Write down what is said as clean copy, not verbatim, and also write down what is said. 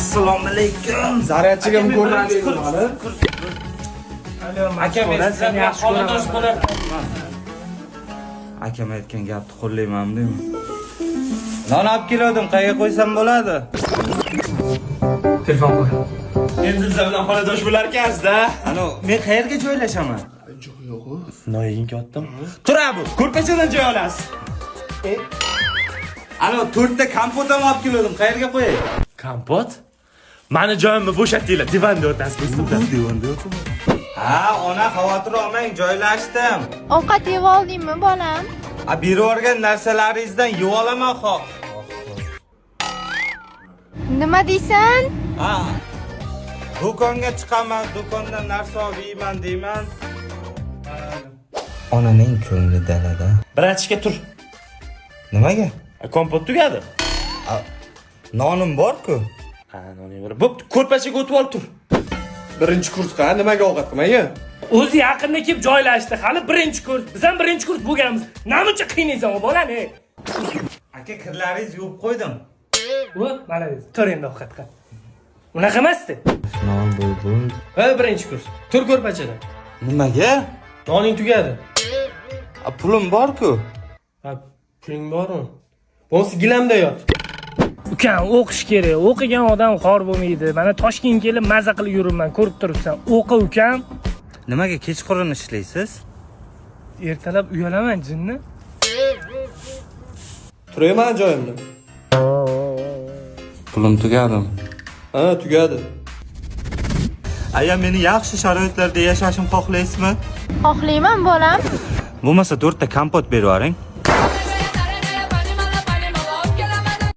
Assalomu alaykum. Zaryadchiga ko'rmadingiz hali? Aka, men sizlarni yaxshi xonadon ko'raman. Akam aytgan gapni qo'llaymanmi? Non olib keldim, qayerga qo'ysam bo'ladi? Telefon qo'y. Endi siz bilan xonadosh bo'lar ekansiz-da. Ana, men qayerga joylashaman? Yo'q. Noying otdim. Tur abi, ko'rpachadan joy olasiz. Ana, 4 ta kompot ham olib keldim, qayerga qo'yay? Kompot? Mani joyimni bo'shatinglar, divanda o'tasiz do'stimlar. Divanda yo'qmi? Ha, ona xavotir olmang, joylashdim. Ovqat yeb oldingmi, bolam? Berib yuborgan narsalaringizdan yeb olaman xoh. Nima deysan? Ha. Do'konga chiqaman, do'kondan narsa olib yeyman deyman. Onaning ko'ngli dalada. Biratishga tur. Nimaga? Kompot tugadi. Nonim bor-ku. Ha, noning bor. Bo'pti, ko'rpachaga o'tib ol tur. Birinchi kursga nimaga ovqat qilmayga? O'zi yaqinda kelib joylashdi. Hali birinchi kurs. Biz ham birinchi kurs bo'lganmiz. Namuncha qiynaysan bolani? Aka, kirlaringizni yuvib qo'ydim. Voy, mana biz. Tur endi ovqat qil. Unaqa emasdi. Non bo'ldi. Ha, birinchi kurs. Tur ko'rpachada. Nimaga? Noning tugadi. Pulim bor-ku. Ha, puling bormi? Bo'lsa gilamda yot. Ukam, o'qish kerak. O'qigan odam xor bo'lmaydi. Mana Toshkentga kelib maza qilib yuribman, ko'rib turibsan. O'qi ukam. Nimaga kechqurun ishlaysiz? Ertalab uyalaman jinni. Turayman joyimda. Pulim tugadim. Ha, tugadi. Aya, meni yaxshi sharoitlarda yashashim xohlaysizmi? Xohlayman, bolam. Bo'lmasa 4 ta kompot berib yuboring.